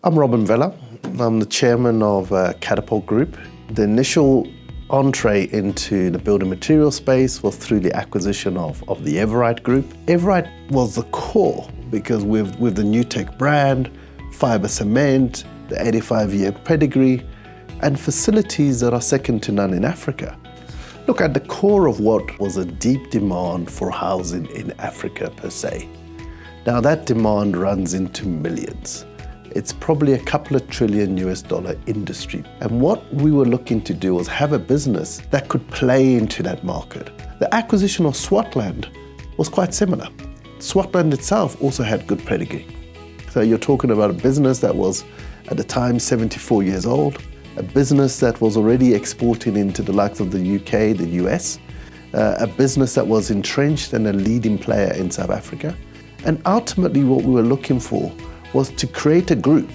I'm Robin Vela. I'm the chairman of Catapult Group. The initial entree into the building material space was through the acquisition of the Everite Group. Everite was the core because with the New Tech brand, fiber cement, the 85-year pedigree, and facilities that are second to none in Africa. Look, at the core of what was a deep demand for housing in Africa per se. Now that demand runs into millions. It's probably a couple of trillion US dollar industry. And what we were looking to do was have a business that could play into that market. The acquisition of Swartland was quite similar. Swartland itself also had good pedigree. So you're talking about a business that was at the time 74 years old, a business that was already exporting into the likes of the UK, the US, a business that was entrenched and a leading player in South Africa. And ultimately what we were looking for was to create a group,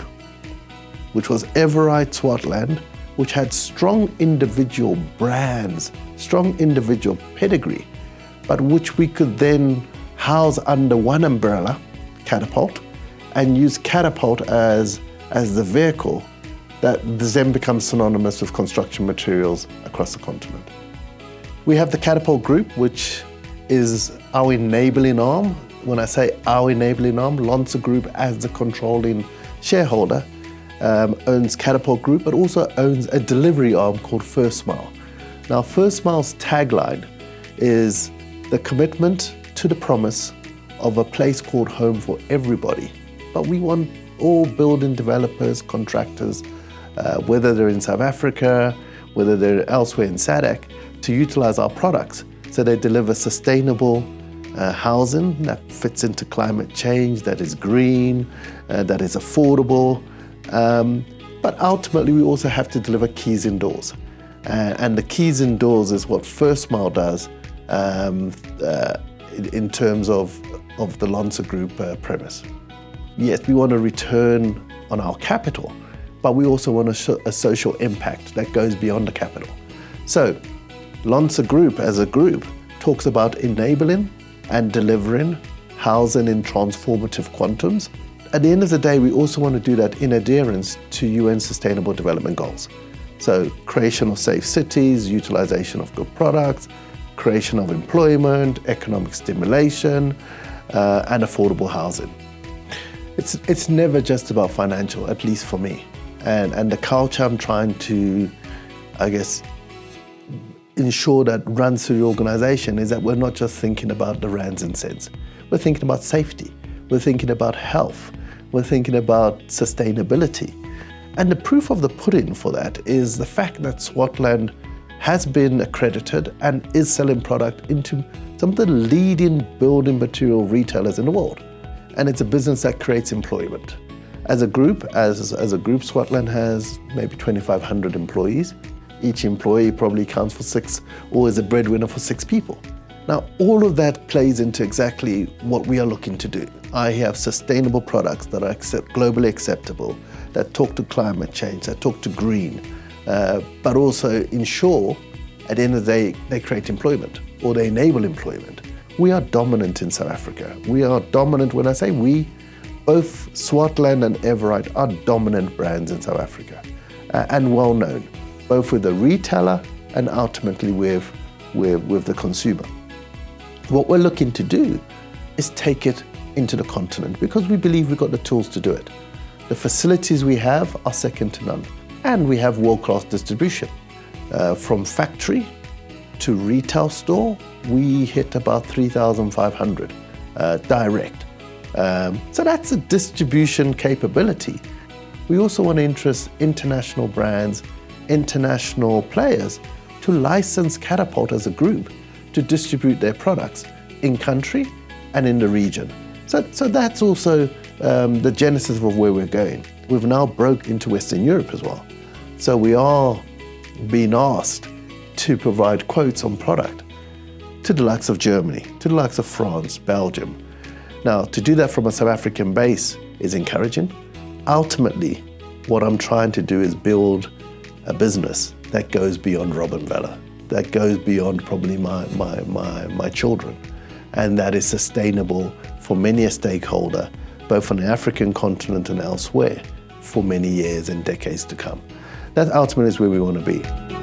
which was Everite Swartland, which had strong individual brands, strong individual pedigree, but which we could then house under one umbrella, Catapult, and use Catapult as the vehicle that then becomes synonymous with construction materials across the continent. We have the Catapult Group, which is our enabling arm. When I say our enabling arm, Lonza Group as the controlling shareholder owns Catapult Group, but also owns a delivery arm called First Mile. Now, First Mile's tagline is the commitment to the promise of a place called home for everybody. But we want all building developers, contractors, whether they're in South Africa, whether they're elsewhere in SADC, to utilize our products so they deliver sustainable housing that fits into climate change, that is green, that is affordable. But ultimately, we also have to deliver keys indoors. And the keys indoors is what First Mile does in terms of the Lonza Group premise. Yes, we want a return on our capital, but we also want a social impact that goes beyond the capital. So Lonza Group as a group talks about enabling and delivering housing in transformative quantums. At the end of the day, we also want to do that in adherence to UN Sustainable Development Goals. So creation of safe cities, utilization of good products, creation of employment, economic stimulation, and affordable housing. It's never just about financial, at least for me. And the culture I'm trying to, ensure that runs through the organization is that we're not just thinking about the rands and cents. We're thinking about safety. We're thinking about health. We're thinking about sustainability. And the proof of the pudding for that is the fact that Swartland has been accredited and is selling product into some of the leading building material retailers in the world. And it's a business that creates employment. As a group, Swartland has maybe 2,500 employees. Each employee probably counts for 6 or is a breadwinner for 6 people. Now, all of that plays into exactly what we are looking to do. I have sustainable products that are globally acceptable, that talk to climate change, that talk to green, but also ensure at the end of the day, they create employment or they enable employment. We are dominant in South Africa. We are dominant, when I say we, both Swartland and Everite are dominant brands in South Africa and well known, both with the retailer and ultimately with the consumer. What we're looking to do is take it into the continent because we believe we've got the tools to do it. The facilities we have are second to none, and we have world-class distribution. From factory to retail store, we hit about 3,500 direct. So that's a distribution capability. We also want to interest international brands, international players to license Catapult as a group to distribute their products in country and in the region. So that's also the genesis of where we're going. We've now broke into Western Europe as well. So we are being asked to provide quotes on product to the likes of Germany, to the likes of France, Belgium. Now, to do that from a South African base is encouraging. Ultimately, what I'm trying to do is build a business that goes beyond Robin Vela, that goes beyond probably my children, and that is sustainable for many a stakeholder, both on the African continent and elsewhere, for many years and decades to come. That ultimately is where we want to be.